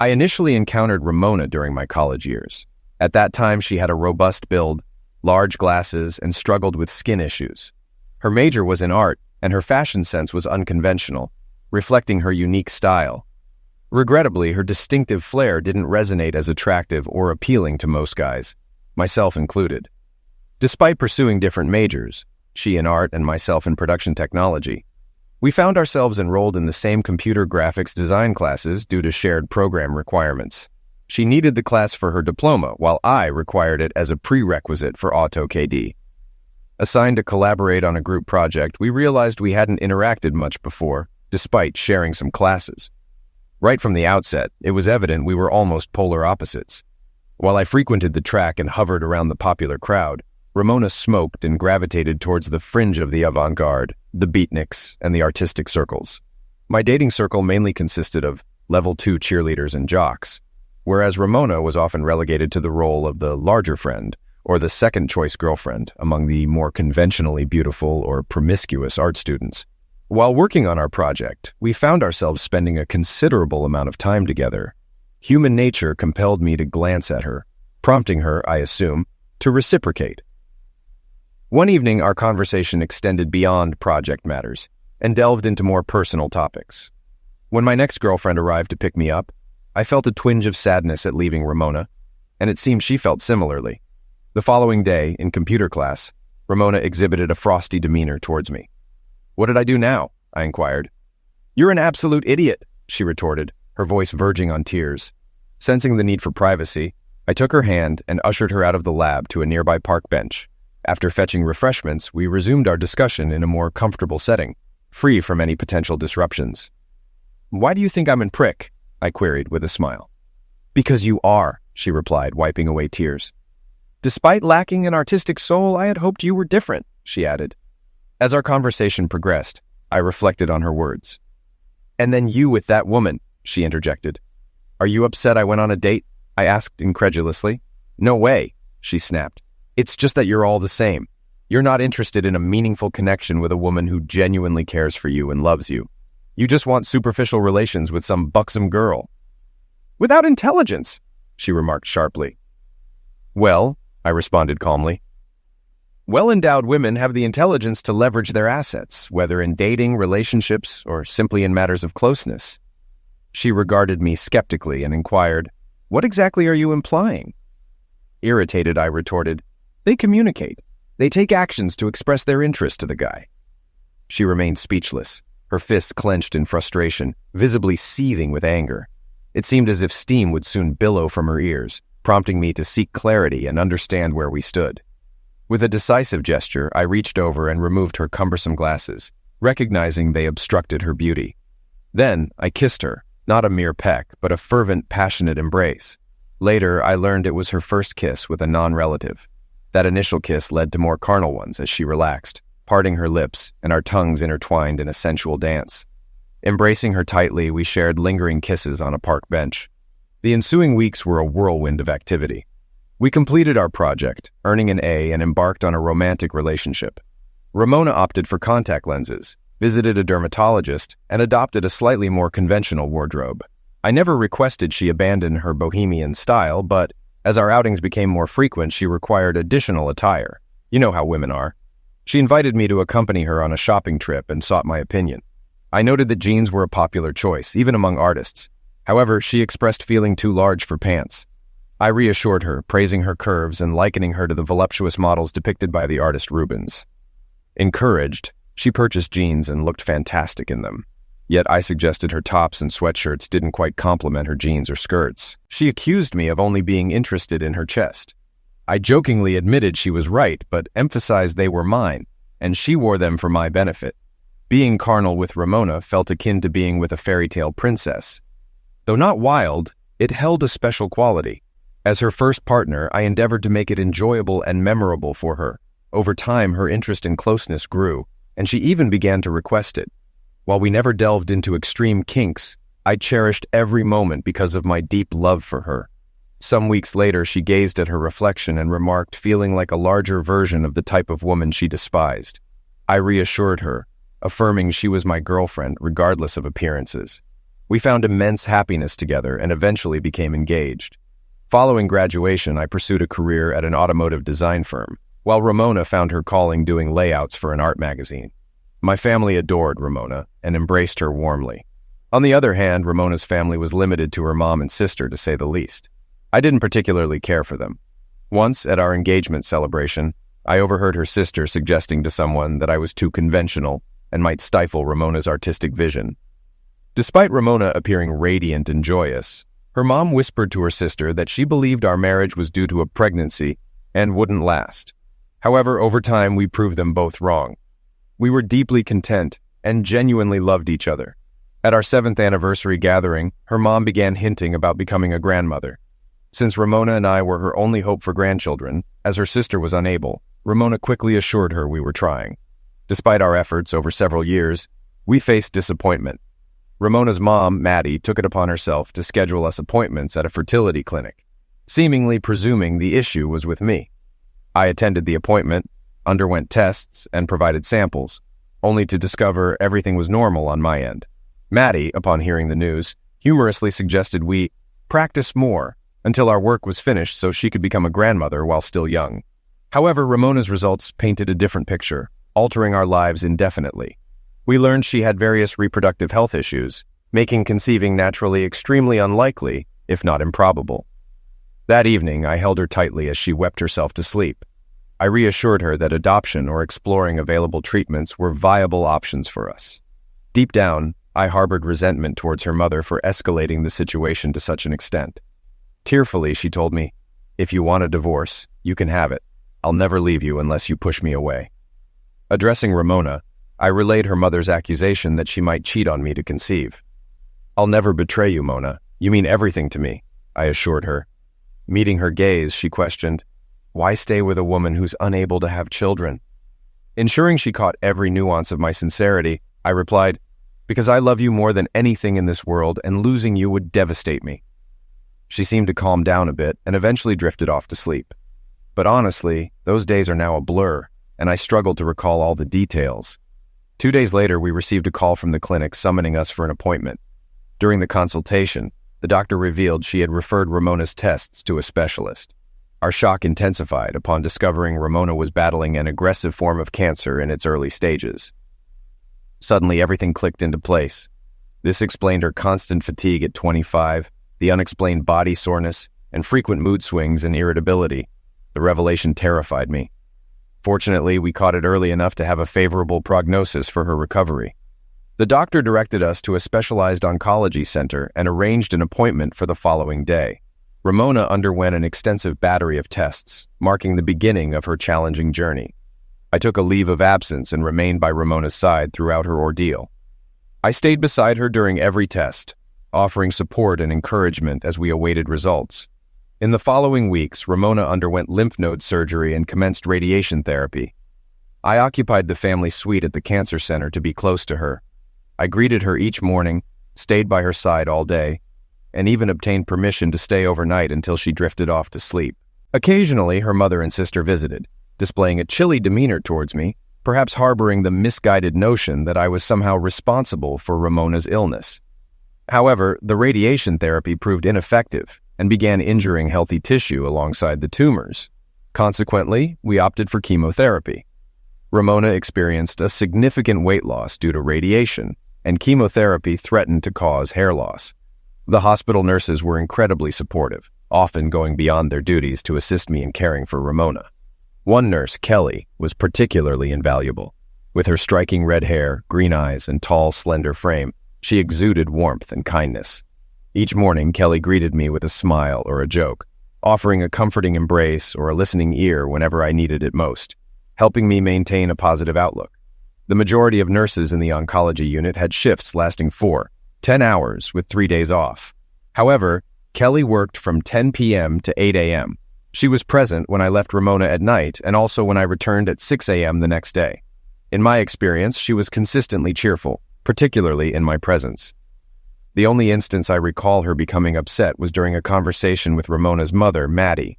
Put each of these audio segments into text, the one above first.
I initially encountered Ramona during my college years. At that time, she had a robust build, large glasses, and struggled with skin issues. Her major was in art, and her fashion sense was unconventional, reflecting her unique style. Regrettably, her distinctive flair didn't resonate as attractive or appealing to most guys, myself included. Despite pursuing different majors, she in art and myself in production technology, we found ourselves enrolled in the same computer graphics design classes due to shared program requirements. She needed the class for her diploma, while I required it as a prerequisite for AutoKD. Assigned to collaborate on a group project, we realized we hadn't interacted much before, despite sharing some classes. Right from the outset, it was evident we were almost polar opposites. While I frequented the track and hovered around the popular crowd, Ramona smoked and gravitated towards the fringe of the avant-garde, the beatniks, and the artistic circles. My dating circle mainly consisted of level 2 cheerleaders and jocks, whereas Ramona was often relegated to the role of the larger friend or the second-choice girlfriend among the more conventionally beautiful or promiscuous art students. While working on our project, we found ourselves spending a considerable amount of time together. Human nature compelled me to glance at her, prompting her, I assume, to reciprocate. One evening, our conversation extended beyond project matters and delved into more personal topics. When my next girlfriend arrived to pick me up, I felt a twinge of sadness at leaving Ramona, and it seemed she felt similarly. The following day, in computer class, Ramona exhibited a frosty demeanor towards me. "What did I do now?" I inquired. "You're an absolute idiot," she retorted, her voice verging on tears. Sensing the need for privacy, I took her hand and ushered her out of the lab to a nearby park bench. After fetching refreshments, we resumed our discussion in a more comfortable setting, free from any potential disruptions. "Why do you think I'm a prick?" I queried with a smile. "Because you are," she replied, wiping away tears. "Despite lacking an artistic soul, I had hoped you were different," she added. As our conversation progressed, I reflected on her words. "And then you with that woman," she interjected. "Are you upset I went on a date?" I asked incredulously. "No way," she snapped. "It's just that you're all the same. You're not interested in a meaningful connection with a woman who genuinely cares for you and loves you. You just want superficial relations with some buxom girl." "Without intelligence," she remarked sharply. "Well," I responded calmly, "well-endowed women have the intelligence to leverage their assets, whether in dating, relationships, or simply in matters of closeness." She regarded me skeptically and inquired, "What exactly are you implying?" Irritated, I retorted, "They communicate. They take actions to express their interest to the guy." She remained speechless, her fists clenched in frustration, visibly seething with anger. It seemed as if steam would soon billow from her ears, prompting me to seek clarity and understand where we stood. With a decisive gesture, I reached over and removed her cumbersome glasses, recognizing they obstructed her beauty. Then I kissed her, not a mere peck, but a fervent, passionate embrace. Later, I learned it was her first kiss with a non-relative. That initial kiss led to more carnal ones as she relaxed, parting her lips and our tongues intertwined in a sensual dance. Embracing her tightly, we shared lingering kisses on a park bench. The ensuing weeks were a whirlwind of activity. We completed our project, earning an A, and embarked on a romantic relationship. Ramona opted for contact lenses, visited a dermatologist, and adopted a slightly more conventional wardrobe. I never requested she abandon her bohemian style, but as our outings became more frequent, she required additional attire. You know how women are. She invited me to accompany her on a shopping trip and sought my opinion. I noted that jeans were a popular choice, even among artists. However, she expressed feeling too large for pants. I reassured her, praising her curves and likening her to the voluptuous models depicted by the artist Rubens. Encouraged, she purchased jeans and looked fantastic in them. Yet I suggested her tops and sweatshirts didn't quite complement her jeans or skirts. She accused me of only being interested in her chest. I jokingly admitted she was right, but emphasized they were mine, and she wore them for my benefit. Being carnal with Ramona felt akin to being with a fairy tale princess. Though not wild, it held a special quality. As her first partner, I endeavored to make it enjoyable and memorable for her. Over time, her interest in closeness grew, and she even began to request it. While we never delved into extreme kinks, I cherished every moment because of my deep love for her. Some weeks later, she gazed at her reflection and remarked, feeling like a larger version of the type of woman she despised. I reassured her, affirming she was my girlfriend regardless of appearances. We found immense happiness together and eventually became engaged. Following graduation, I pursued a career at an automotive design firm, while Ramona found her calling doing layouts for an art magazine. My family adored Ramona and embraced her warmly. On the other hand, Ramona's family was limited to her mom and sister, to say the least. I didn't particularly care for them. Once, at our engagement celebration, I overheard her sister suggesting to someone that I was too conventional and might stifle Ramona's artistic vision. Despite Ramona appearing radiant and joyous, her mom whispered to her sister that she believed our marriage was due to a pregnancy and wouldn't last. However, over time, we proved them both wrong. We were deeply content and genuinely loved each other. At our 7th anniversary gathering, her mom began hinting about becoming a grandmother. Since Ramona and I were her only hope for grandchildren, as her sister was unable, Ramona quickly assured her we were trying. Despite our efforts over several years, we faced disappointment. Ramona's mom, Maddie, took it upon herself to schedule us appointments at a fertility clinic, seemingly presuming the issue was with me. I attended the appointment, underwent tests, and provided samples, only to discover everything was normal on my end. Maddie, upon hearing the news, humorously suggested we practice more until our work was finished so she could become a grandmother while still young. However, Ramona's results painted a different picture, altering our lives indefinitely. We learned she had various reproductive health issues, making conceiving naturally extremely unlikely, if not improbable. That evening, I held her tightly as she wept herself to sleep. I reassured her that adoption or exploring available treatments were viable options for us. Deep down, I harbored resentment towards her mother for escalating the situation to such an extent. Tearfully, she told me, "If you want a divorce, you can have it. I'll never leave you unless you push me away." Addressing Ramona, I relayed her mother's accusation that she might cheat on me to conceive. "I'll never betray you, Mona. You mean everything to me," I assured her. Meeting her gaze, she questioned, "Why stay with a woman who's unable to have children?" Ensuring she caught every nuance of my sincerity, I replied, "Because I love you more than anything in this world, and losing you would devastate me." She seemed to calm down a bit and eventually drifted off to sleep. But honestly, those days are now a blur, and I struggled to recall all the details. 2 days later, we received a call from the clinic summoning us for an appointment. During the consultation, the doctor revealed she had referred Ramona's tests to a specialist. Our shock intensified upon discovering Ramona was battling an aggressive form of cancer in its early stages. Suddenly, everything clicked into place. This explained her constant fatigue at 25, the unexplained body soreness, and frequent mood swings and irritability. The revelation terrified me. Fortunately, we caught it early enough to have a favorable prognosis for her recovery. The doctor directed us to a specialized oncology center and arranged an appointment for the following day. Ramona underwent an extensive battery of tests, marking the beginning of her challenging journey. I took a leave of absence and remained by Ramona's side throughout her ordeal. I stayed beside her during every test, offering support and encouragement as we awaited results. In the following weeks, Ramona underwent lymph node surgery and commenced radiation therapy. I occupied the family suite at the cancer center to be close to her. I greeted her each morning, stayed by her side all day, and even obtained permission to stay overnight until she drifted off to sleep. Occasionally, her mother and sister visited, displaying a chilly demeanor towards me, perhaps harboring the misguided notion that I was somehow responsible for Ramona's illness. However, the radiation therapy proved ineffective and began injuring healthy tissue alongside the tumors. Consequently, we opted for chemotherapy. Ramona experienced a significant weight loss due to radiation, and chemotherapy threatened to cause hair loss. The hospital nurses were incredibly supportive, often going beyond their duties to assist me in caring for Ramona. One nurse, Kelly, was particularly invaluable. With her striking red hair, green eyes, and tall, slender frame, she exuded warmth and kindness. Each morning, Kelly greeted me with a smile or a joke, offering a comforting embrace or a listening ear whenever I needed it most, helping me maintain a positive outlook. The majority of nurses in the oncology unit had shifts lasting 10 hours with 3 days off. However, Kelly worked from 10 p.m. to 8 a.m. She was present when I left Ramona at night and also when I returned at 6 a.m. the next day. In my experience, she was consistently cheerful, particularly in my presence. The only instance I recall her becoming upset was during a conversation with Ramona's mother, Maddie.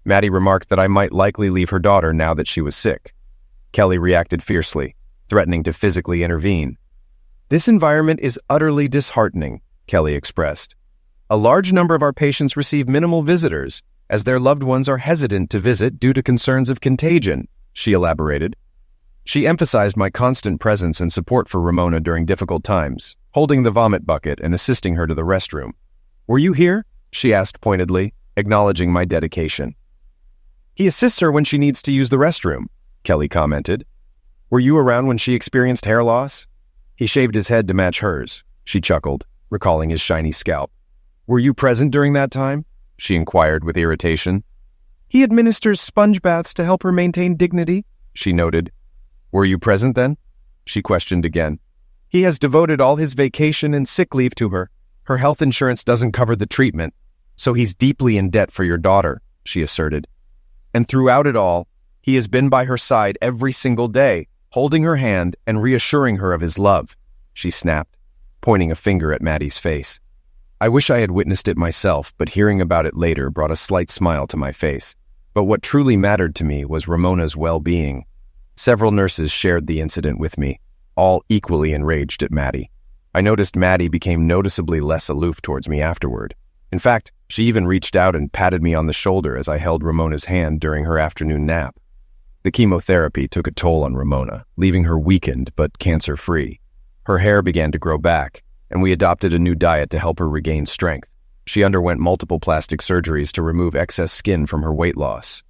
Maddie remarked that I might likely leave her daughter now that she was sick. Kelly reacted fiercely, threatening to physically intervene. "This environment is utterly disheartening. Kelly expressed. A large number of our patients receive minimal visitors, as their loved ones are hesitant to visit due to concerns of contagion, she elaborated. She emphasized my constant presence and support for Ramona during difficult times, holding the vomit bucket and assisting her to the restroom. Were you here? She asked pointedly, acknowledging my dedication. He assists her when she needs to use the restroom, Kelly commented. Were you around when she experienced hair loss? He shaved his head to match hers, she chuckled, recalling his shiny scalp. Were you present during that time? She inquired with irritation. He administers sponge baths to help her maintain dignity, she noted. Were you present then? She questioned again. He has devoted all his vacation and sick leave to her. Her health insurance doesn't cover the treatment, so he's deeply in debt for your daughter, she asserted. And throughout it all, he has been by her side every single day, holding her hand and reassuring her of his love, she snapped, pointing a finger at Maddie's face. I wish I had witnessed it myself, but hearing about it later brought a slight smile to my face. But what truly mattered to me was Ramona's well-being. Several nurses shared the incident with me, all equally enraged at Maddie. I noticed Maddie became noticeably less aloof towards me afterward. In fact, she even reached out and patted me on the shoulder as I held Ramona's hand during her afternoon nap. The chemotherapy took a toll on Ramona, leaving her weakened but cancer-free. Her hair began to grow back, and we adopted a new diet to help her regain strength. She underwent multiple plastic surgeries to remove excess skin from her weight loss.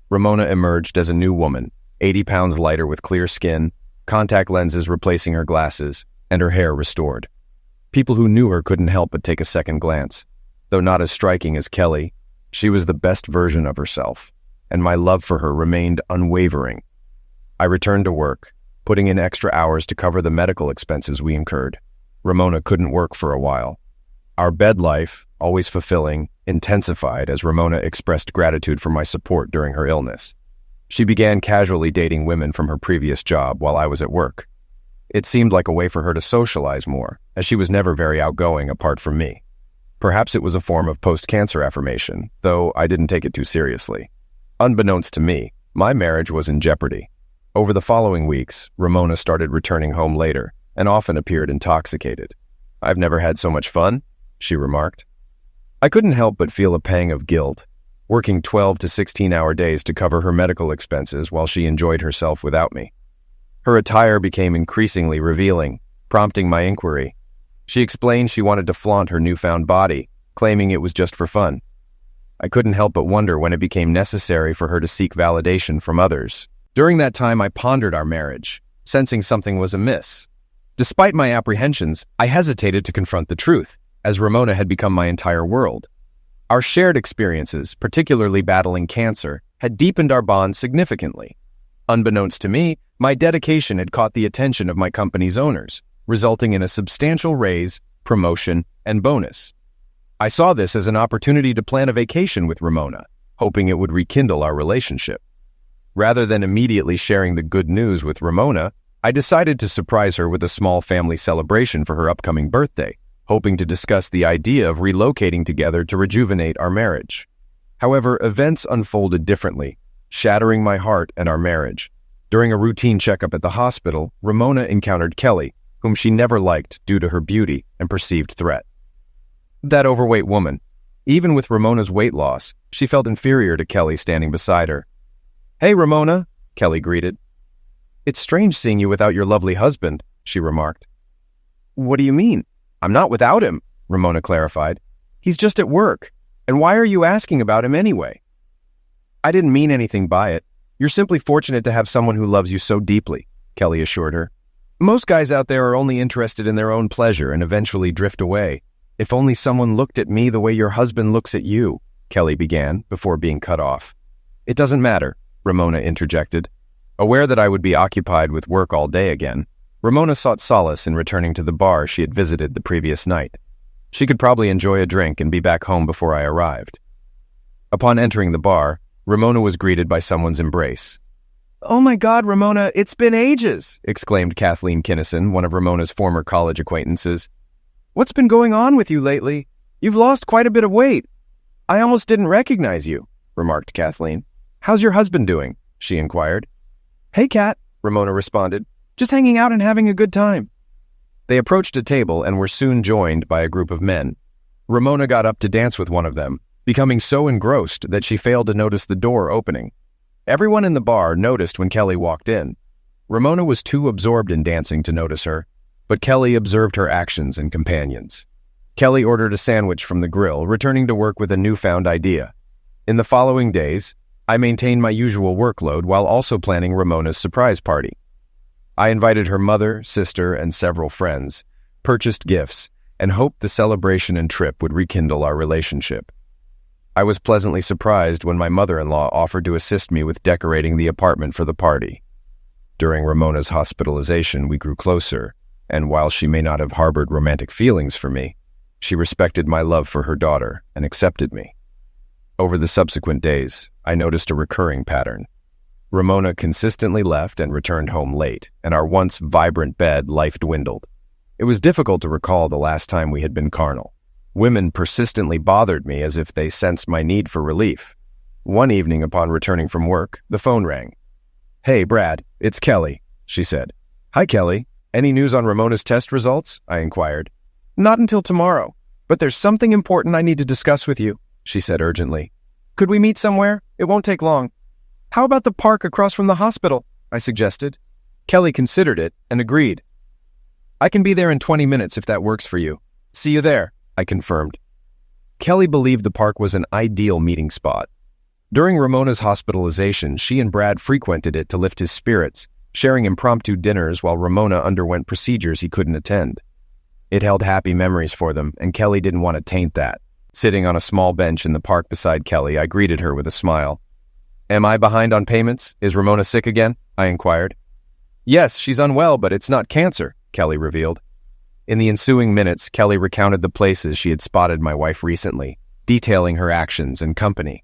Ramona emerged as a new woman, 80 pounds lighter with clear skin, contact lenses replacing her glasses, and her hair restored. People who knew her couldn't help but take a second glance. Though not as striking as Kelly, she was the best version of herself, and my love for her remained unwavering. I returned to work, putting in extra hours to cover the medical expenses we incurred. Ramona couldn't work for a while. Our bed life, always fulfilling, intensified as Ramona expressed gratitude for my support during her illness. She began casually dating women from her previous job while I was at work. It seemed like a way for her to socialize more, as she was never very outgoing apart from me. Perhaps it was a form of post-cancer affirmation, though I didn't take it too seriously. Unbeknownst to me, my marriage was in jeopardy. Over the following weeks, Ramona started returning home later, and often appeared intoxicated. I've never had so much fun, she remarked. I couldn't help but feel a pang of guilt, working 12 to 16-hour days to cover her medical expenses while she enjoyed herself without me. Her attire became increasingly revealing, prompting my inquiry. She explained she wanted to flaunt her newfound body, claiming it was just for fun. I couldn't help but wonder when it became necessary for her to seek validation from others. During that time, I pondered our marriage, sensing something was amiss. Despite my apprehensions, I hesitated to confront the truth, as Ramona had become my entire world. Our shared experiences, particularly battling cancer, had deepened our bond significantly. Unbeknownst to me, my dedication had caught the attention of my company's owners, resulting in a substantial raise, promotion, and bonus. I saw this as an opportunity to plan a vacation with Ramona, hoping it would rekindle our relationship. Rather than immediately sharing the good news with Ramona, I decided to surprise her with a small family celebration for her upcoming birthday, hoping to discuss the idea of relocating together to rejuvenate our marriage. However, events unfolded differently, shattering my heart and our marriage. During a routine checkup at the hospital, Ramona encountered Kelly, whom she never liked due to her beauty and perceived threat. That overweight woman. Even with Ramona's weight loss, she felt inferior to Kelly standing beside her. "Hey, Ramona," Kelly greeted. "It's strange seeing you without your lovely husband," she remarked. "What do you mean? I'm not without him," Ramona clarified. "He's just at work. And why are you asking about him anyway?" "I didn't mean anything by it. You're simply fortunate to have someone who loves you so deeply," Kelly assured her. "Most guys out there are only interested in their own pleasure and eventually drift away. If only someone looked at me the way your husband looks at you," Kelly began, before being cut off. "It doesn't matter," Ramona interjected. Aware that I would be occupied with work all day again, Ramona sought solace in returning to the bar she had visited the previous night. She could probably enjoy a drink and be back home before I arrived. Upon entering the bar, Ramona was greeted by someone's embrace. "Oh my God, Ramona, it's been ages!" exclaimed Kathleen Kinnison, one of Ramona's former college acquaintances. "What's been going on with you lately? You've lost quite a bit of weight." "I almost didn't recognize you," remarked Kathleen. "How's your husband doing?" she inquired. "Hey, Kat," Ramona responded. "Just hanging out and having a good time." They approached a table and were soon joined by a group of men. Ramona got up to dance with one of them, becoming so engrossed that she failed to notice the door opening. Everyone in the bar noticed when Kelly walked in. Ramona was too absorbed in dancing to notice her, but Kelly observed her actions and companions. Kelly ordered a sandwich from the grill, returning to work with a newfound idea. In the following days, I maintained my usual workload while also planning Ramona's surprise party. I invited her mother, sister, and several friends, purchased gifts, and hoped the celebration and trip would rekindle our relationship. I was pleasantly surprised when my mother-in-law offered to assist me with decorating the apartment for the party. During Ramona's hospitalization, we grew closer, and while she may not have harbored romantic feelings for me, she respected my love for her daughter and accepted me. Over the subsequent days, I noticed a recurring pattern. Ramona consistently left and returned home late, and our once vibrant bed life dwindled. It was difficult to recall the last time we had been carnal. Women persistently bothered me as if they sensed my need for relief. One evening upon returning from work, the phone rang. "Hey, Brad, it's Kelly," she said. "Hi, Kelly. Any news on Ramona's test results?" I inquired. "Not until tomorrow, but there's something important I need to discuss with you," she said urgently. "Could we meet somewhere? It won't take long." "How about the park across from the hospital?" I suggested. Kelly considered it and agreed. "I can be there in 20 minutes if that works for you. See you there," I confirmed. Kelly believed the park was an ideal meeting spot. During Ramona's hospitalization, she and Brad frequented it to lift his spirits, sharing impromptu dinners while Ramona underwent procedures he couldn't attend. It held happy memories for them, and Kelly didn't want to taint that. Sitting on a small bench in the park beside Kelly, I greeted her with a smile. "Am I behind on payments? Is Ramona sick again?" I inquired. "Yes, she's unwell, but it's not cancer," Kelly revealed. In the ensuing minutes, Kelly recounted the places she had spotted my wife recently, detailing her actions and company.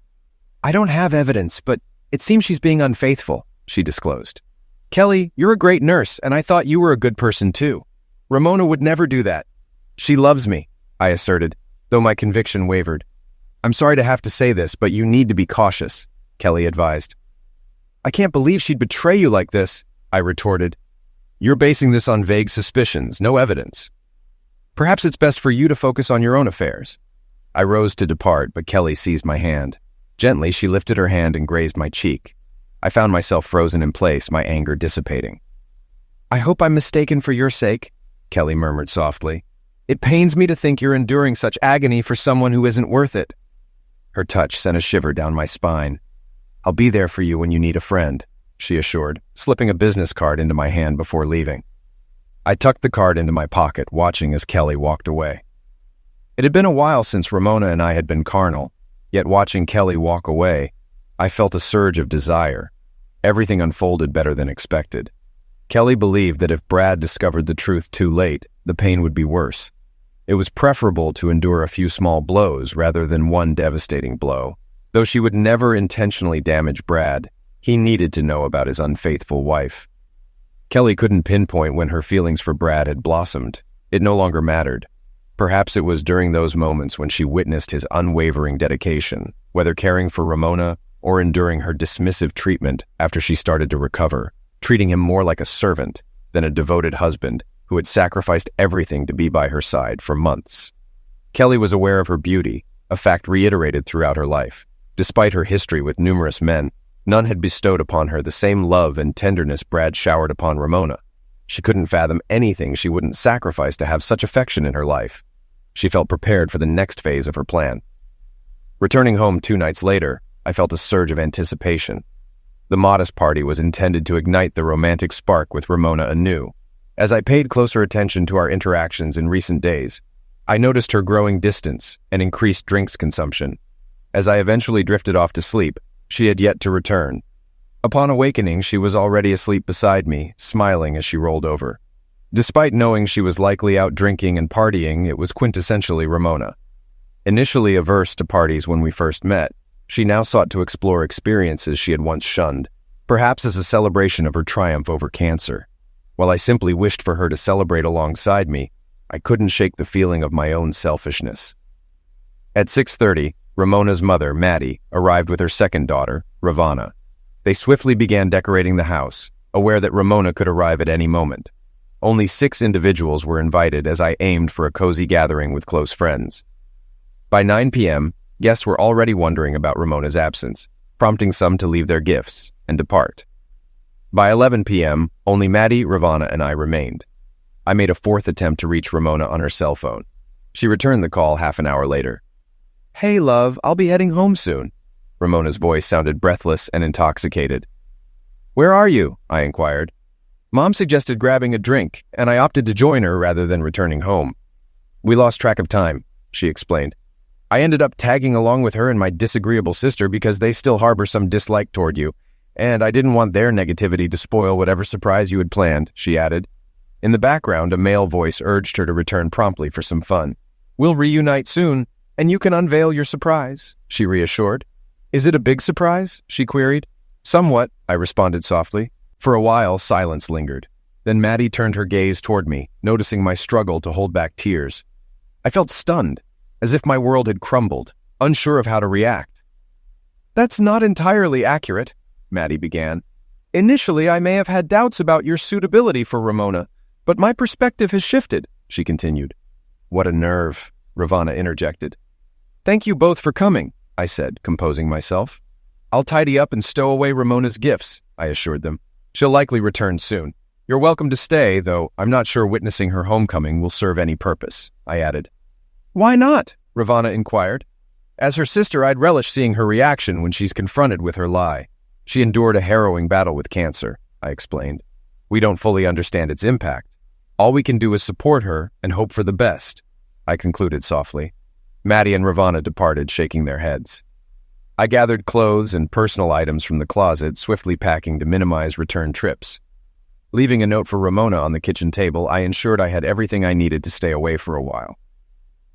"I don't have evidence, but it seems she's being unfaithful," she disclosed. "Kelly, you're a great nurse, and I thought you were a good person too. Ramona would never do that." "She loves me," I asserted, though my conviction wavered. "I'm sorry to have to say this, but you need to be cautious," Kelly advised. "I can't believe she'd betray you like this," I retorted. "You're basing this on vague suspicions, no evidence. Perhaps it's best for you to focus on your own affairs." I rose to depart, but Kelly seized my hand. Gently, she lifted her hand and grazed my cheek. I found myself frozen in place, my anger dissipating. "I hope I'm mistaken for your sake," Kelly murmured softly. "It pains me to think you're enduring such agony for someone who isn't worth it." Her touch sent a shiver down my spine. "I'll be there for you when you need a friend," she assured, slipping a business card into my hand before leaving. I tucked the card into my pocket, watching as Kelly walked away. It had been a while since Ramona and I had been carnal, yet watching Kelly walk away, I felt a surge of desire. Everything unfolded better than expected. Kelly believed that if Brad discovered the truth too late, the pain would be worse. It was preferable to endure a few small blows rather than one devastating blow. Though she would never intentionally damage Brad, he needed to know about his unfaithful wife. Kelly couldn't pinpoint when her feelings for Brad had blossomed. It no longer mattered. Perhaps it was during those moments when she witnessed his unwavering dedication, whether caring for Ramona or enduring her dismissive treatment after she started to recover, treating him more like a servant than a devoted husband who had sacrificed everything to be by her side for months. Kelly was aware of her beauty, a fact reiterated throughout her life. Despite her history with numerous men, none had bestowed upon her the same love and tenderness Brad showered upon Ramona. She couldn't fathom anything she wouldn't sacrifice to have such affection in her life. She felt prepared for the next phase of her plan. Returning home 2 nights later, I felt a surge of anticipation. The modest party was intended to ignite the romantic spark with Ramona anew. As I paid closer attention to our interactions in recent days, I noticed her growing distance and increased drinks consumption. As I eventually drifted off to sleep, she had yet to return. Upon awakening, she was already asleep beside me, smiling as she rolled over. Despite knowing she was likely out drinking and partying, it was quintessentially Ramona. Initially averse to parties when we first met, she now sought to explore experiences she had once shunned, perhaps as a celebration of her triumph over cancer. While I simply wished for her to celebrate alongside me, I couldn't shake the feeling of my own selfishness. At 6:30, Ramona's mother, Maddie, arrived with her second daughter, Ravana. They swiftly began decorating the house, aware that Ramona could arrive at any moment. Only 6 individuals were invited as I aimed for a cozy gathering with close friends. By 9 p.m., guests were already wondering about Ramona's absence, prompting some to leave their gifts and depart. By 11 p.m., only Maddie, Ravana, and I remained. I made a 4th attempt to reach Ramona on her cell phone. She returned the call half an hour later. "Hey, love, I'll be heading home soon." Ramona's voice sounded breathless and intoxicated. "Where are you?" I inquired. Mom suggested grabbing a drink, and I opted to join her rather than returning home. "We lost track of time," she explained. "I ended up tagging along with her and my disagreeable sister because they still harbor some dislike toward you, and I didn't want their negativity to spoil whatever surprise you had planned," she added. In the background, a male voice urged her to return promptly for some fun. "We'll reunite soon, and you can unveil your surprise," she reassured. "Is it a big surprise?" she queried. "Somewhat," I responded softly. For a while, silence lingered. Then Maddie turned her gaze toward me, noticing my struggle to hold back tears. I felt stunned, as if my world had crumbled, unsure of how to react. "That's not entirely accurate," Maddie began. "Initially, I may have had doubts about your suitability for Ramona, but my perspective has shifted," she continued. "What a nerve," Ravana interjected. "Thank you both for coming," I said, composing myself. "I'll tidy up and stow away Ramona's gifts," I assured them. "She'll likely return soon. You're welcome to stay, though I'm not sure witnessing her homecoming will serve any purpose," I added. "Why not?" Ravana inquired. "As her sister, I'd relish seeing her reaction when she's confronted with her lie. She endured a harrowing battle with cancer," I explained. "We don't fully understand its impact. All we can do is support her and hope for the best," I concluded softly. Maddie and Ravana departed, shaking their heads. I gathered clothes and personal items from the closet, swiftly packing to minimize return trips. Leaving a note for Ramona on the kitchen table, I ensured I had everything I needed to stay away for a while.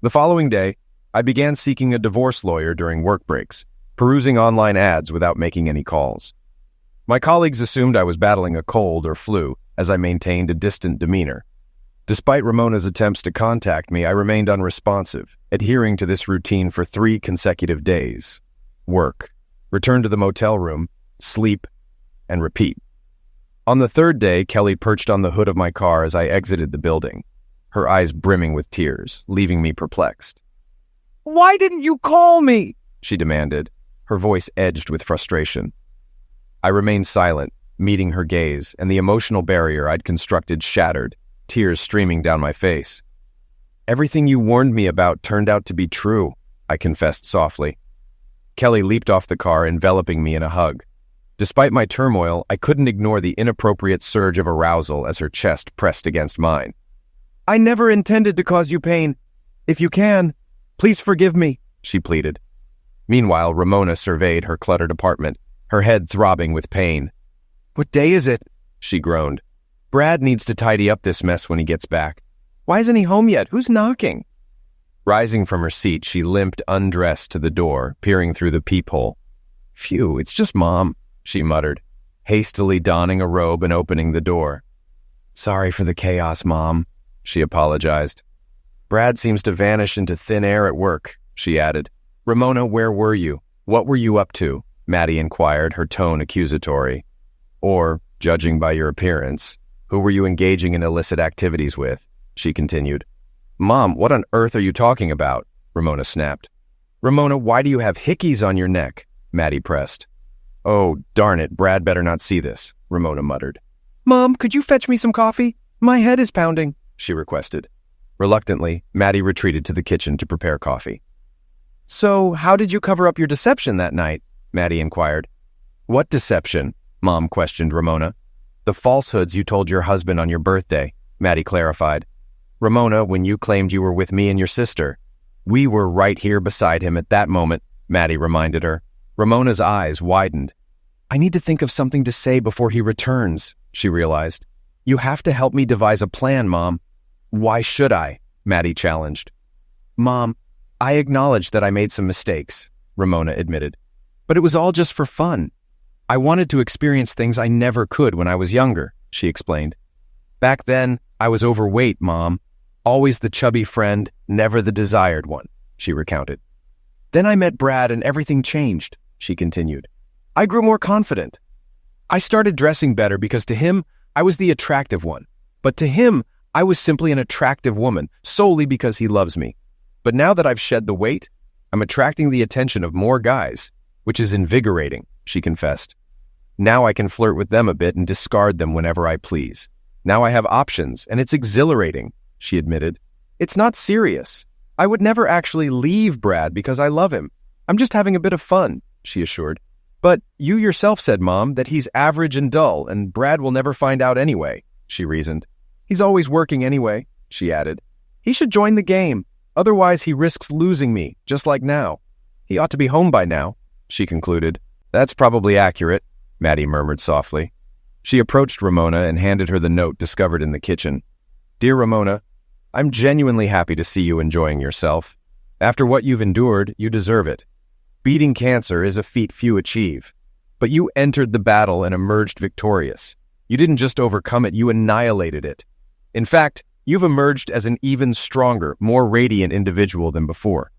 The following day, I began seeking a divorce lawyer during work breaks, perusing online ads without making any calls. My colleagues assumed I was battling a cold or flu, as I maintained a distant demeanor. Despite Ramona's attempts to contact me, I remained unresponsive, adhering to this routine for 3 consecutive days. Work, return to the motel room, sleep, and repeat. On the 3rd day, Kelly perched on the hood of my car as I exited the building, her eyes brimming with tears, leaving me perplexed. "Why didn't you call me?" she demanded, her voice edged with frustration. I remained silent, meeting her gaze, and the emotional barrier I'd constructed shattered, tears streaming down my face. "Everything you warned me about turned out to be true," I confessed softly. Kelly leaped off the car, enveloping me in a hug. Despite my turmoil, I couldn't ignore the inappropriate surge of arousal as her chest pressed against mine. "I never intended to cause you pain. If you can, please forgive me," she pleaded. Meanwhile, Ramona surveyed her cluttered apartment, her head throbbing with pain. "What day is it?" she groaned. "Brad needs to tidy up this mess when he gets back. Why isn't he home yet? Who's knocking?" Rising from her seat, she limped undressed to the door, peering through the peephole. "Phew, it's just Mom," she muttered, hastily donning a robe and opening the door. "Sorry for the chaos, Mom," she apologized. "Brad seems to vanish into thin air at work," she added. "Ramona, where were you? What were you up to?" Maddie inquired, her tone accusatory. "Or, judging by your appearance, who were you engaging in illicit activities with?" she continued. "Mom, what on earth are you talking about?" Ramona snapped. "Ramona, why do you have hickeys on your neck?" Maddie pressed. "Oh, darn it, Brad better not see this," Ramona muttered. "Mom, could you fetch me some coffee? My head is pounding," she requested. Reluctantly, Maddie retreated to the kitchen to prepare coffee. "So, how did you cover up your deception that night?" Maddie inquired. "What deception?" Mom questioned Ramona. "The falsehoods you told your husband on your birthday," Maddie clarified. "Ramona, when you claimed you were with me and your sister, we were right here beside him at that moment," Maddie reminded her. Ramona's eyes widened. "I need to think of something to say before he returns," she realized. "You have to help me devise a plan, Mom." "Why should I?" Maddie challenged. "Mom, I acknowledge that I made some mistakes," Ramona admitted. "But it was all just for fun. I wanted to experience things I never could when I was younger," she explained. "Back then, I was overweight, Mom. Always the chubby friend, never the desired one," she recounted. "Then I met Brad and everything changed," she continued. "I grew more confident. I started dressing better because to him, I was the attractive one. But to him, I was simply an attractive woman, solely because he loves me. But now that I've shed the weight, I'm attracting the attention of more guys, which is invigorating, she confessed. Now I can flirt with them a bit and discard them whenever I please. Now I have options, and it's exhilarating, she admitted. It's not serious. I would never actually leave Brad because I love him. I'm just having a bit of fun, she assured. But you yourself said, Mom, that he's average and dull, and Brad will never find out anyway, she reasoned. He's always working anyway, she added. He should join the game. Otherwise, he risks losing me, just like now. He ought to be home by now, she concluded. That's probably accurate, Maddie murmured softly. She approached Ramona and handed her the note discovered in the kitchen. Dear Ramona, I'm genuinely happy to see you enjoying yourself. After what you've endured, you deserve it. Beating cancer is a feat few achieve. But you entered the battle and emerged victorious. You didn't just overcome it, you annihilated it. In fact, you've emerged as an even stronger, more radiant individual than before.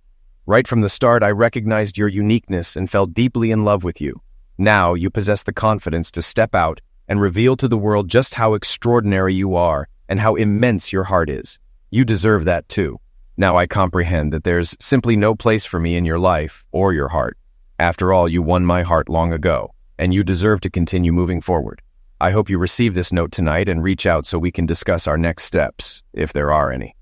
Right from the start, I recognized your uniqueness and fell deeply in love with you. Now you possess the confidence to step out and reveal to the world just how extraordinary you are and how immense your heart is. You deserve that too. Now I comprehend that there's simply no place for me in your life or your heart. After all, you won my heart long ago, and you deserve to continue moving forward. I hope you receive this note tonight and reach out so we can discuss our next steps, if there are any.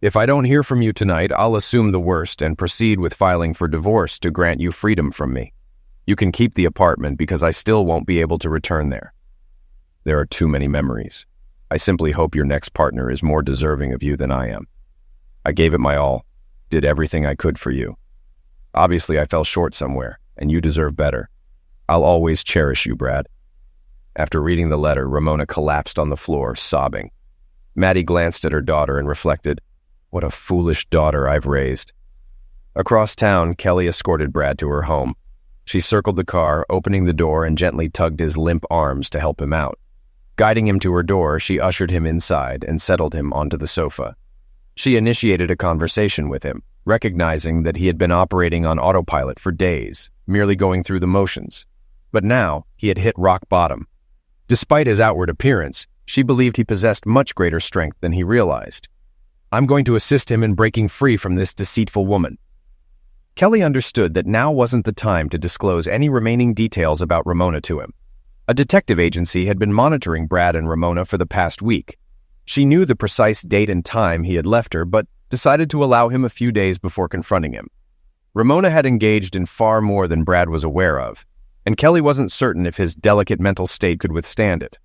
If I don't hear from you tonight, I'll assume the worst and proceed with filing for divorce to grant you freedom from me. You can keep the apartment because I still won't be able to return there. There are too many memories. I simply hope your next partner is more deserving of you than I am. I gave it my all, did everything I could for you. Obviously, I fell short somewhere, and you deserve better. I'll always cherish you, Brad. After reading the letter, Ramona collapsed on the floor, sobbing. Maddie glanced at her daughter and reflected, what a foolish daughter I've raised. Across town, Kelly escorted Brad to her home. She circled the car, opening the door and gently tugged his limp arms to help him out. Guiding him to her door, she ushered him inside and settled him onto the sofa. She initiated a conversation with him, recognizing that he had been operating on autopilot for days, merely going through the motions. But now, he had hit rock bottom. Despite his outward appearance, she believed he possessed much greater strength than he realized. I'm going to assist him in breaking free from this deceitful woman. Kelly understood that now wasn't the time to disclose any remaining details about Ramona to him. A detective agency had been monitoring Brad and Ramona for the past week. She knew the precise date and time he had left her, but decided to allow him a few days before confronting him. Ramona had engaged in far more than Brad was aware of, and Kelly wasn't certain if his delicate mental state could withstand it.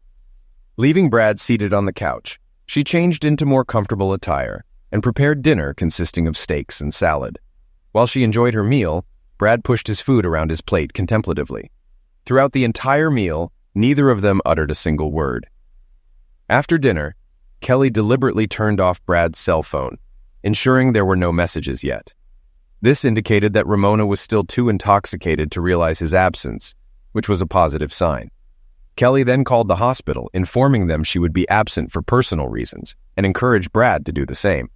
Leaving Brad seated on the couch, she changed into more comfortable attire and prepared dinner consisting of steaks and salad. While she enjoyed her meal, Brad pushed his food around his plate contemplatively. Throughout the entire meal, neither of them uttered a single word. After dinner, Kelly deliberately turned off Brad's cell phone, ensuring there were no messages yet. This indicated that Ramona was still too intoxicated to realize his absence, which was a positive sign. Kelly then called the hospital, informing them she would be absent for personal reasons, and encouraged Brad to do the same.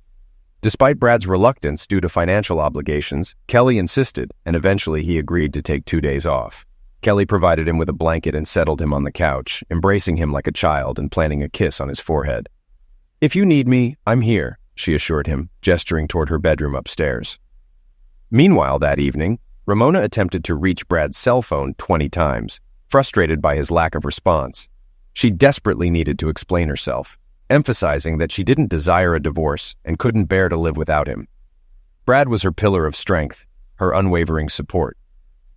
Despite Brad's reluctance due to financial obligations, Kelly insisted, and eventually he agreed to take 2 days off. Kelly provided him with a blanket and settled him on the couch, embracing him like a child and planting a kiss on his forehead. If you need me, I'm here, she assured him, gesturing toward her bedroom upstairs. Meanwhile, that evening, Ramona attempted to reach Brad's cell phone 20 times, frustrated by his lack of response. She desperately needed to explain herself, emphasizing that she didn't desire a divorce and couldn't bear to live without him. Brad was her pillar of strength, her unwavering support.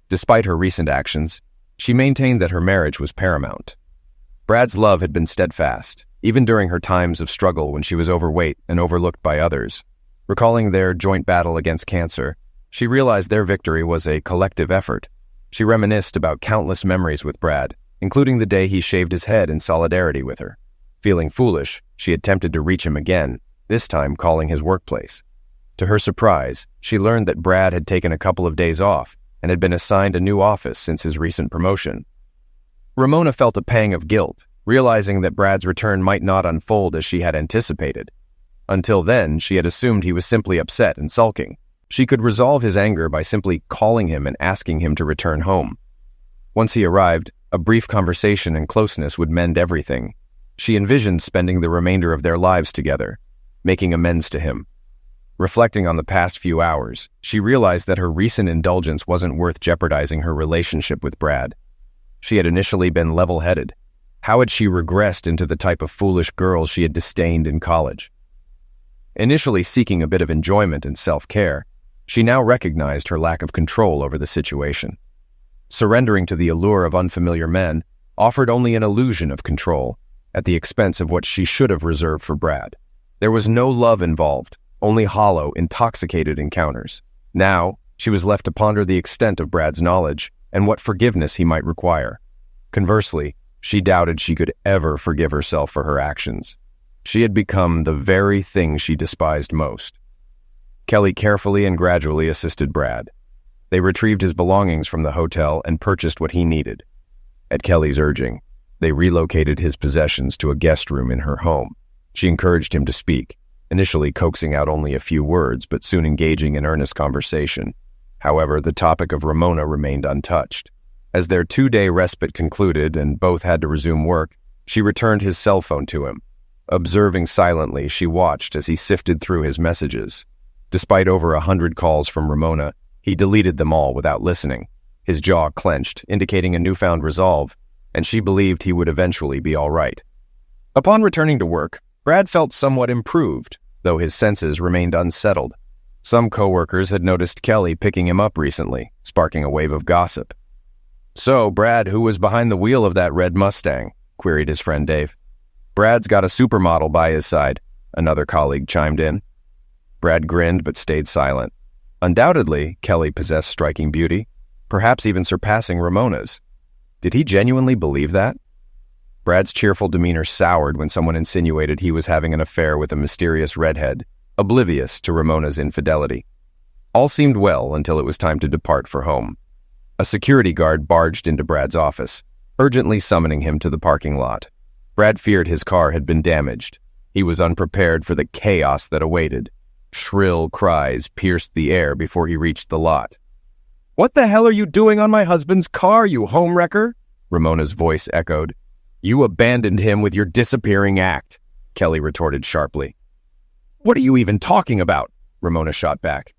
Despite her recent actions, she maintained that her marriage was paramount. Brad's love had been steadfast, even during her times of struggle when she was overweight and overlooked by others. Recalling their joint battle against cancer, she realized their victory was a collective effort. She reminisced about countless memories with Brad, including the day he shaved his head in solidarity with her. Feeling foolish, she attempted to reach him again, this time calling his workplace. To her surprise, she learned that Brad had taken a couple of days off and had been assigned a new office since his recent promotion. Ramona felt a pang of guilt, realizing that Brad's return might not unfold as she had anticipated. Until then, she had assumed he was simply upset and sulking. She could resolve his anger by simply calling him and asking him to return home. Once he arrived, a brief conversation and closeness would mend everything. She envisioned spending the remainder of their lives together, making amends to him. Reflecting on the past few hours, she realized that her recent indulgence wasn't worth jeopardizing her relationship with Brad. She had initially been level-headed. How had she regressed into the type of foolish girl she had disdained in college? Initially seeking a bit of enjoyment and self-care, she now recognized her lack of control over the situation. Surrendering to the allure of unfamiliar men offered only an illusion of control, at the expense of what she should have reserved for Brad. There was no love involved, only hollow, intoxicated encounters. Now, she was left to ponder the extent of Brad's knowledge and what forgiveness he might require. Conversely, she doubted she could ever forgive herself for her actions. She had become the very thing she despised most. Kelly carefully and gradually assisted Brad. They retrieved his belongings from the hotel and purchased what he needed. At Kelly's urging, they relocated his possessions to a guest room in her home. She encouraged him to speak, initially coaxing out only a few words, but soon engaging in earnest conversation. However, the topic of Ramona remained untouched. As their 2-day respite concluded and both had to resume work, she returned his cell phone to him. Observing silently, she watched as he sifted through his messages. Despite over 100 calls from Ramona, he deleted them all without listening. His jaw clenched, indicating a newfound resolve, and she believed he would eventually be all right. Upon returning to work, Brad felt somewhat improved, though his senses remained unsettled. Some coworkers had noticed Kelly picking him up recently, sparking a wave of gossip. "So, Brad, who was behind the wheel of that red Mustang?" queried his friend Dave. "Brad's got a supermodel by his side," another colleague chimed in. Brad grinned but stayed silent. Undoubtedly, Kelly possessed striking beauty, perhaps even surpassing Ramona's. Did he genuinely believe that? Brad's cheerful demeanor soured when someone insinuated he was having an affair with a mysterious redhead, oblivious to Ramona's infidelity. All seemed well until it was time to depart for home. A security guard barged into Brad's office, urgently summoning him to the parking lot. Brad feared his car had been damaged. He was unprepared for the chaos that awaited. Shrill cries pierced the air before he reached the lot. "What the hell are you doing on my husband's car, you homewrecker?" Ramona's voice echoed. "You abandoned him with your disappearing act," Kelly retorted sharply. "What are you even talking about?" Ramona shot back.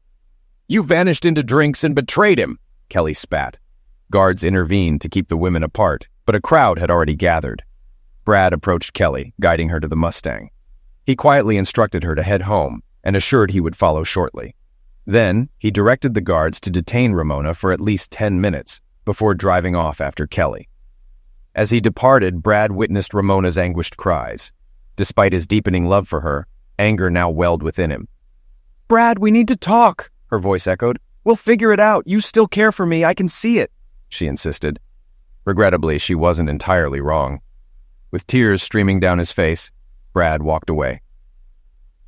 "You vanished into drinks and betrayed him," Kelly spat. Guards intervened to keep the women apart, but a crowd had already gathered. Brad approached Kelly, guiding her to the Mustang. He quietly instructed her to head home and assured he would follow shortly. Then, he directed the guards to detain Ramona for at least 10 minutes before driving off after Kelly. As he departed, Brad witnessed Ramona's anguished cries. Despite his deepening love for her, anger now welled within him. "Brad, we need to talk," her voice echoed. "We'll figure it out. You still care for me. I can see it," she insisted. Regrettably, she wasn't entirely wrong. With tears streaming down his face, Brad walked away.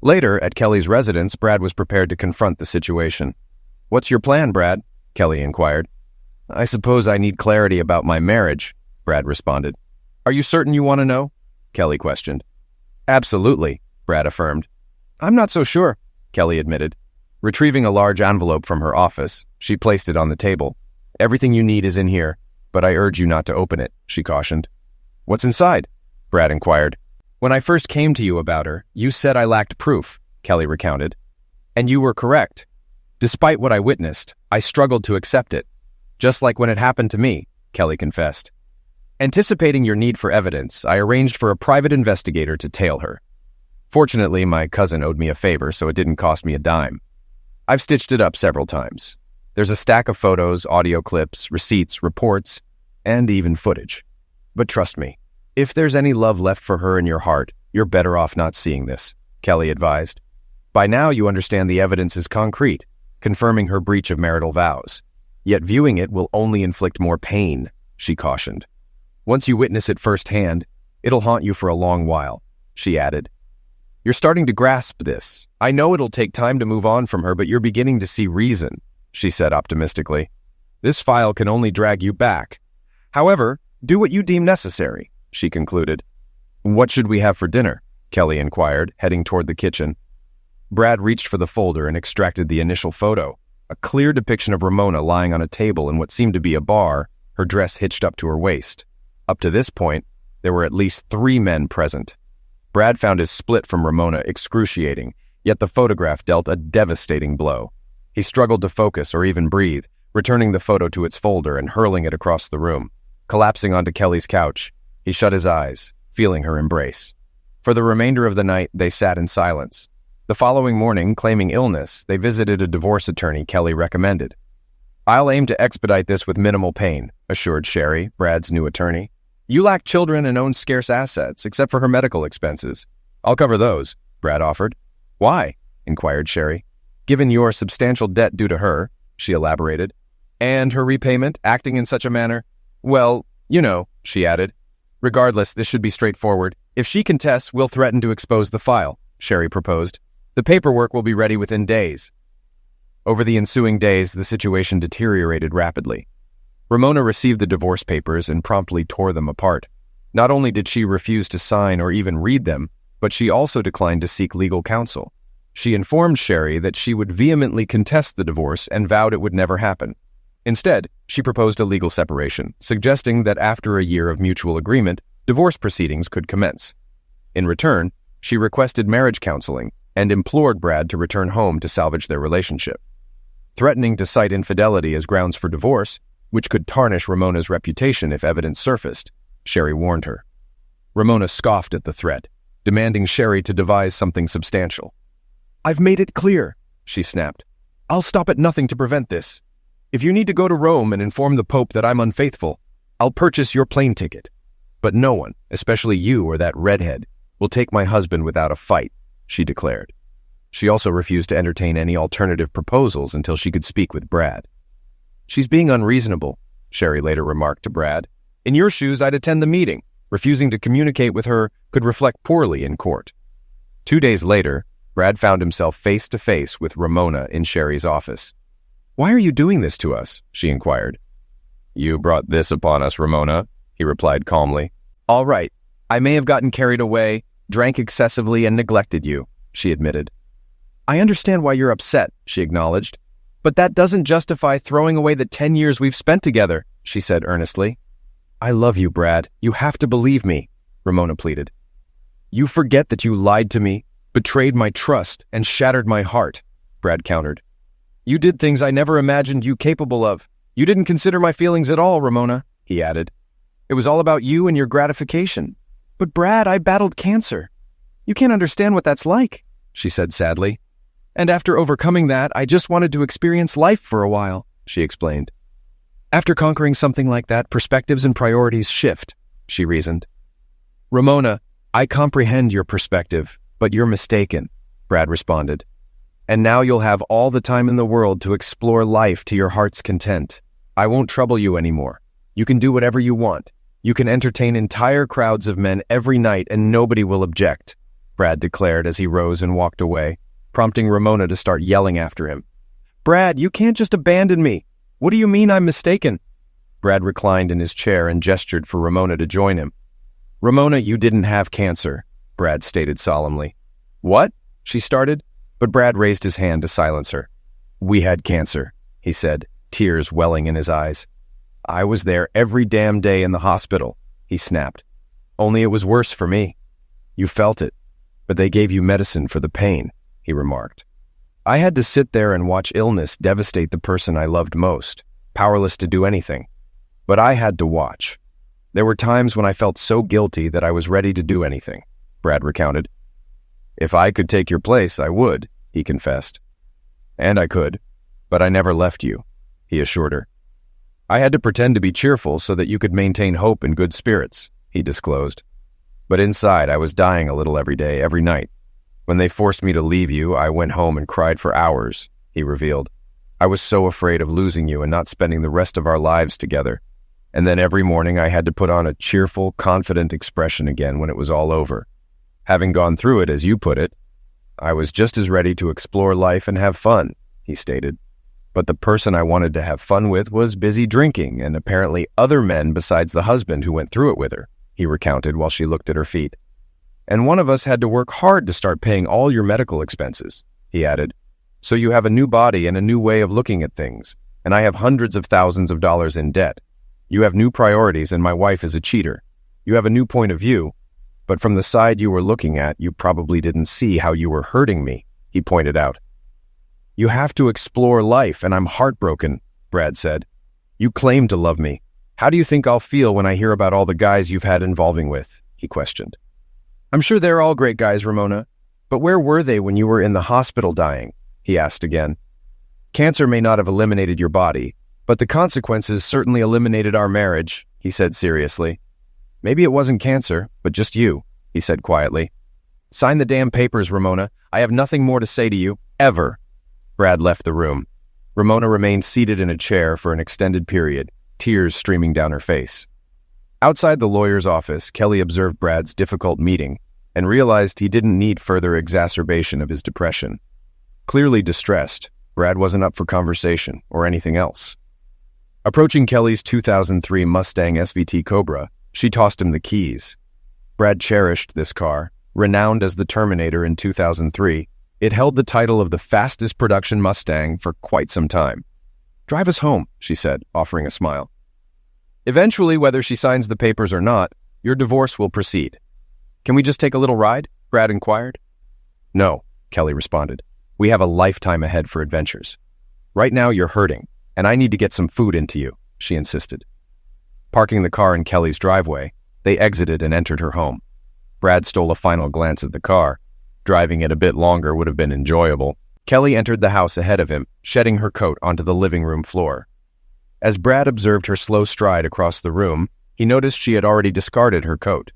Later, at Kelly's residence, Brad was prepared to confront the situation. "What's your plan, Brad?" Kelly inquired. "I suppose I need clarity about my marriage," Brad responded. "Are you certain you want to know?" Kelly questioned. "Absolutely," Brad affirmed. "I'm not so sure," Kelly admitted. Retrieving a large envelope from her office, she placed it on the table. "Everything you need is in here, but I urge you not to open it," she cautioned. "What's inside?" Brad inquired. "When I first came to you about her, you said I lacked proof," Kelly recounted. "And you were correct. Despite what I witnessed, I struggled to accept it. Just like when it happened to me," Kelly confessed. "Anticipating your need for evidence, I arranged for a private investigator to tail her. Fortunately, my cousin owed me a favor, so it didn't cost me a dime. I've stitched it up several times. There's a stack of photos, audio clips, receipts, reports, and even footage. But trust me, if there's any love left for her in your heart, you're better off not seeing this," Kelly advised. "By now you understand the evidence is concrete, confirming her breach of marital vows. Yet viewing it will only inflict more pain," she cautioned. "Once you witness it firsthand, it'll haunt you for a long while," she added. "You're starting to grasp this. I know it'll take time to move on from her, but you're beginning to see reason," she said optimistically. "This file can only drag you back. However, do what you deem necessary," she concluded. "What should we have for dinner?" Kelly inquired, heading toward the kitchen. Brad reached for the folder and extracted the initial photo, a clear depiction of Ramona lying on a table in what seemed to be a bar, her dress hitched up to her waist. Up to this point, There were at least 3 men present. Brad found his split from Ramona excruciating, yet the photograph dealt a devastating blow. He struggled to focus or even breathe, returning the photo to its folder and hurling it across the room. Collapsing onto Kelly's couch, he shut his eyes, feeling her embrace. For the remainder of the night, they sat in silence. The following morning, claiming illness, they visited a divorce attorney Kelly recommended. "I'll aim to expedite this with minimal pain," assured Sherry, Brad's new attorney. "You lack children and own scarce assets, except for her medical expenses. I'll cover those," Brad offered. "Why?" inquired Sherry. "Given your substantial debt due to her," she elaborated. "And her repayment, acting in such a manner? Well, you know," she added. "Regardless, this should be straightforward. If she contests, we'll threaten to expose the file," Sherry proposed. "The paperwork will be ready within days." Over the ensuing days, the situation deteriorated rapidly. Ramona received the divorce papers and promptly tore them apart. Not only did she refuse to sign or even read them, but she also declined to seek legal counsel. She informed Sherry that she would vehemently contest the divorce and vowed it would never happen. Instead, she proposed a legal separation, suggesting that after a year of mutual agreement, divorce proceedings could commence. In return, she requested marriage counseling and implored Brad to return home to salvage their relationship. Threatening to cite infidelity as grounds for divorce, which could tarnish Ramona's reputation if evidence surfaced, Sherry warned her. Ramona scoffed at the threat, demanding Sherry to devise something substantial. "I've made it clear," she snapped. "I'll stop at nothing to prevent this. If you need to go to Rome and inform the Pope that I'm unfaithful, I'll purchase your plane ticket. But no one, especially you or that redhead, will take my husband without a fight," she declared. She also refused to entertain any alternative proposals until she could speak with Brad. "She's being unreasonable," Sherry later remarked to Brad. "In your shoes, I'd attend the meeting. Refusing to communicate with her could reflect poorly in court." 2 days later, Brad found himself face-to-face with Ramona in Sherry's office. "Why are you doing this to us?" she inquired. "You brought this upon us, Ramona," he replied calmly. "All right, I may have gotten carried away, drank excessively, and neglected you," she admitted. "I understand why you're upset," she acknowledged. "But that doesn't justify throwing away the 10 years we've spent together," she said earnestly. "I love you, Brad. You have to believe me," Ramona pleaded. "You forget that you lied to me, betrayed my trust, and shattered my heart," Brad countered. "You did things I never imagined you capable of. You didn't consider my feelings at all, Ramona," he added. "It was all about you and your gratification. But Brad, I battled cancer. You can't understand what that's like," she said sadly. "And after overcoming that, I just wanted to experience life for a while," she explained. "After conquering something like that, perspectives and priorities shift," she reasoned. "Ramona, I comprehend your perspective, but you're mistaken," Brad responded. "And now you'll have all the time in the world to explore life to your heart's content. I won't trouble you anymore. You can do whatever you want. You can entertain entire crowds of men every night and nobody will object," Brad declared as he rose and walked away, prompting Ramona to start yelling after him. "Brad, you can't just abandon me. What do you mean I'm mistaken?" Brad reclined in his chair and gestured for Ramona to join him. "Ramona, you didn't have cancer," Brad stated solemnly. "What?" she started, but Brad raised his hand to silence her. "We had cancer," he said, tears welling in his eyes. "I was there every damn day in the hospital," he snapped. "Only it was worse for me. You felt it, but they gave you medicine for the pain," he remarked. "I had to sit there and watch illness devastate the person I loved most, powerless to do anything. But I had to watch. There were times when I felt so guilty that I was ready to do anything," Brad recounted. "If I could take your place, I would," he confessed. "And I could, but I never left you," he assured her. "I had to pretend to be cheerful so that you could maintain hope and good spirits," he disclosed. "But inside, I was dying a little every day, every night. When they forced me to leave you, I went home and cried for hours," he revealed. "I was so afraid of losing you and not spending the rest of our lives together. And then every morning I had to put on a cheerful, confident expression again when it was all over. Having gone through it, as you put it, I was just as ready to explore life and have fun," he stated. "But the person I wanted to have fun with was busy drinking and apparently other men besides the husband who went through it with her," he recounted while she looked at her feet. "And one of us had to work hard to start paying all your medical expenses," he added. "So you have a new body and a new way of looking at things, and I have hundreds of thousands of dollars in debt. You have new priorities and my wife is a cheater. You have a new point of view, but from the side you were looking at, you probably didn't see how you were hurting me, he pointed out. You have to explore life, and I'm heartbroken, Brad said. You claim to love me. How do you think I'll feel when I hear about all the guys you've had involving with? He questioned. I'm sure they're all great guys, Ramona, but where were they when you were in the hospital dying? He asked again. Cancer may not have eliminated your body, but the consequences certainly eliminated our marriage, he said seriously. Maybe it wasn't cancer, but just you, he said quietly. Sign the damn papers, Ramona. I have nothing more to say to you, ever. Brad left the room. Ramona remained seated in a chair for an extended period, tears streaming down her face. Outside the lawyer's office, Kelly observed Brad's difficult meeting and realized he didn't need further exacerbation of his depression. Clearly distressed, Brad wasn't up for conversation or anything else. Approaching Kelly's 2003 Mustang SVT Cobra, she tossed him the keys. Brad cherished this car. Renowned as the Terminator in 2003, it held the title of the fastest production Mustang for quite some time. Drive us home, she said, offering a smile. Eventually, whether she signs the papers or not, your divorce will proceed. Can we just take a little ride? Brad inquired. No, Kelly responded. We have a lifetime ahead for adventures. Right now you're hurting, and I need to get some food into you, she insisted. Parking the car in Kelly's driveway, they exited and entered her home. Brad stole a final glance at the car. Driving it a bit longer would have been enjoyable. Kelly entered the house ahead of him, shedding her coat onto the living room floor. As Brad observed her slow stride across the room, he noticed she had already discarded her coat.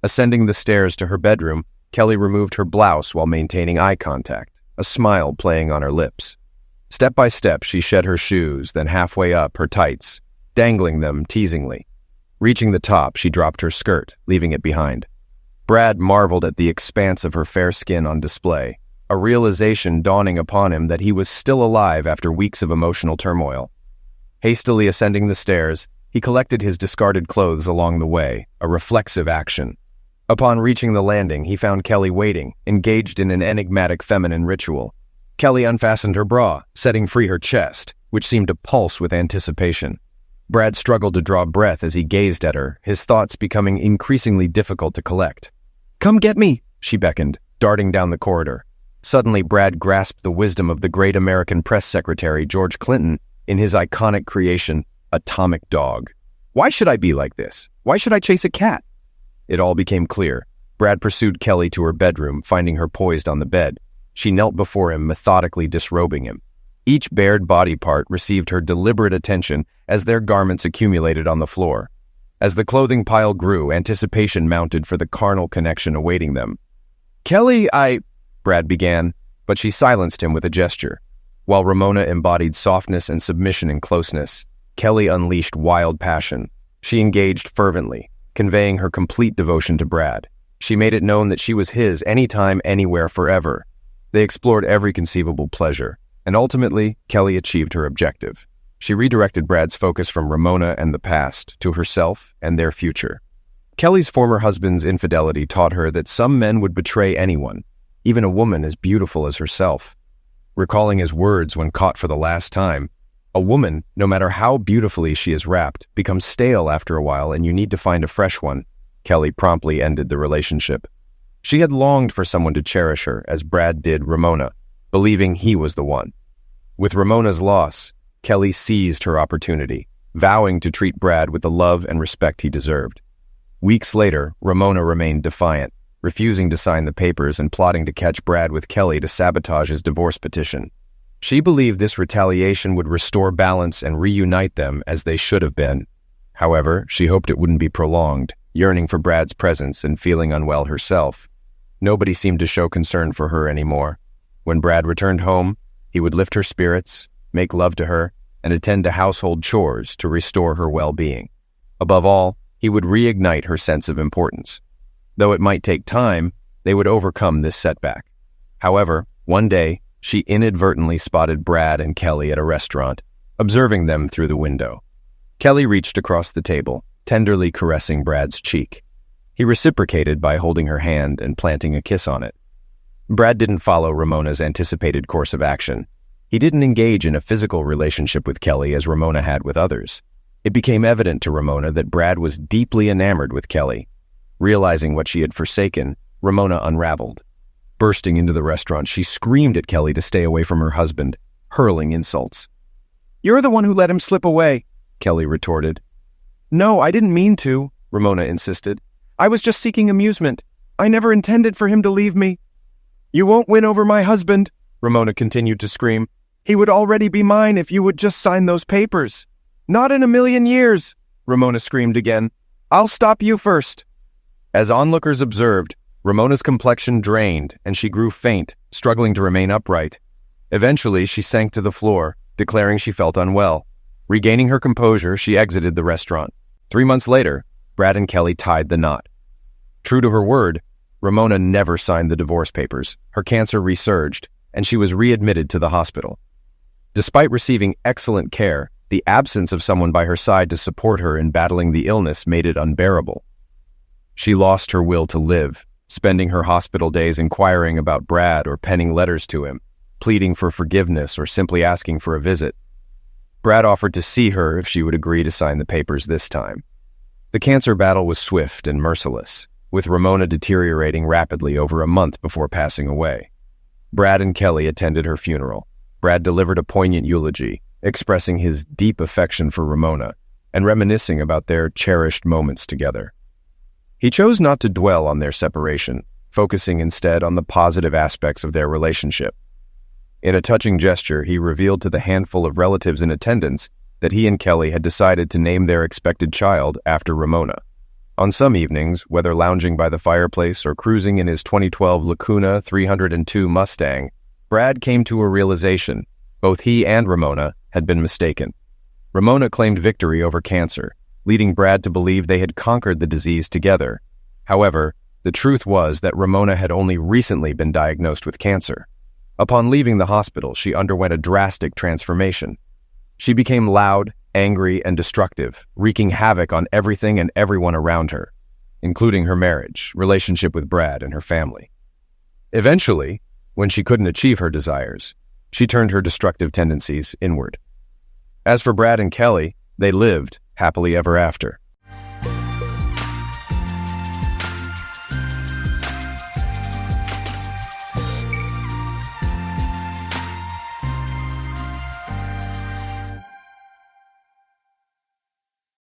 Ascending the stairs to her bedroom, Kelly removed her blouse while maintaining eye contact, a smile playing on her lips. Step by step, she shed her shoes, then halfway up her tights, dangling them teasingly. Reaching the top, she dropped her skirt, leaving it behind. Brad marveled at the expanse of her fair skin on display, a realization dawning upon him that he was still alive after weeks of emotional turmoil. Hastily ascending the stairs, he collected his discarded clothes along the way, a reflexive action. Upon reaching the landing, he found Kelly waiting, engaged in an enigmatic feminine ritual. Kelly unfastened her bra, setting free her chest, which seemed to pulse with anticipation. Brad struggled to draw breath as he gazed at her, his thoughts becoming increasingly difficult to collect. Come get me, she beckoned, darting down the corridor. Suddenly, Brad grasped the wisdom of the great American press secretary, George Clinton, in his iconic creation, Atomic Dog. Why should I be like this? Why should I chase a cat? It all became clear. Brad pursued Kelly to her bedroom, finding her poised on the bed. She knelt before him, methodically disrobing him. Each bared body part received her deliberate attention as their garments accumulated on the floor. As the clothing pile grew, anticipation mounted for the carnal connection awaiting them. Kelly, Brad began, but she silenced him with a gesture. While Ramona embodied softness and submission in closeness, Kelly unleashed wild passion. She engaged fervently, conveying her complete devotion to Brad. She made it known that she was his anytime, anywhere, forever. They explored every conceivable pleasure, and ultimately, Kelly achieved her objective. She redirected Brad's focus from Ramona and the past to herself and their future. Kelly's former husband's infidelity taught her that some men would betray anyone, even a woman as beautiful as herself. Recalling his words when caught for the last time, a woman, no matter how beautifully she is wrapped, becomes stale after a while and you need to find a fresh one. Kelly promptly ended the relationship. She had longed for someone to cherish her, as Brad did Ramona, believing he was the one. With Ramona's loss, Kelly seized her opportunity, vowing to treat Brad with the love and respect he deserved. Weeks later, Ramona remained defiant, refusing to sign the papers and plotting to catch Brad with Kelly to sabotage his divorce petition. She believed this retaliation would restore balance and reunite them as they should have been. However, she hoped it wouldn't be prolonged, yearning for Brad's presence and feeling unwell herself. Nobody seemed to show concern for her anymore. When Brad returned home, he would lift her spirits, make love to her, and attend to household chores to restore her well-being. Above all, he would reignite her sense of importance. Though it might take time, they would overcome this setback. However, one day, she inadvertently spotted Brad and Kelly at a restaurant, observing them through the window. Kelly reached across the table, tenderly caressing Brad's cheek. He reciprocated by holding her hand and planting a kiss on it. Brad didn't follow Ramona's anticipated course of action. He didn't engage in a physical relationship with Kelly as Ramona had with others. It became evident to Ramona that Brad was deeply enamored with Kelly. Realizing what she had forsaken, Ramona unraveled. Bursting into the restaurant, she screamed at Kelly to stay away from her husband, hurling insults. "You're the one who let him slip away," Kelly retorted. "No, I didn't mean to," Ramona insisted. "I was just seeking amusement. I never intended for him to leave me." "You won't win over my husband," Ramona continued to scream. "He would already be mine if you would just sign those papers." "Not in a million years," Ramona screamed again. "I'll stop you first." As onlookers observed, Ramona's complexion drained and she grew faint, struggling to remain upright. Eventually, she sank to the floor, declaring she felt unwell. Regaining her composure, she exited the restaurant. 3 months later, Brad and Kelly tied the knot. True to her word, Ramona never signed the divorce papers. Her cancer resurged, and she was readmitted to the hospital. Despite receiving excellent care, the absence of someone by her side to support her in battling the illness made it unbearable. She lost her will to live, spending her hospital days inquiring about Brad or penning letters to him, pleading for forgiveness or simply asking for a visit. Brad offered to see her if she would agree to sign the papers this time. The cancer battle was swift and merciless, with Ramona deteriorating rapidly over a month before passing away. Brad and Kelly attended her funeral. Brad delivered a poignant eulogy, expressing his deep affection for Ramona and reminiscing about their cherished moments together. He chose not to dwell on their separation, focusing instead on the positive aspects of their relationship. In a touching gesture, he revealed to the handful of relatives in attendance that he and Kelly had decided to name their expected child after Ramona. On some evenings, whether lounging by the fireplace or cruising in his 2012 Lacuna 302 Mustang, Brad came to a realization: both he and Ramona had been mistaken. Ramona claimed victory over cancer, leading Brad to believe they had conquered the disease together. However, the truth was that Ramona had only recently been diagnosed with cancer. Upon leaving the hospital, she underwent a drastic transformation. She became loud, angry, and destructive, wreaking havoc on everything and everyone around her, including her marriage, relationship with Brad, and her family. Eventually, when she couldn't achieve her desires, she turned her destructive tendencies inward. As for Brad and Kelly, they lived happily ever after.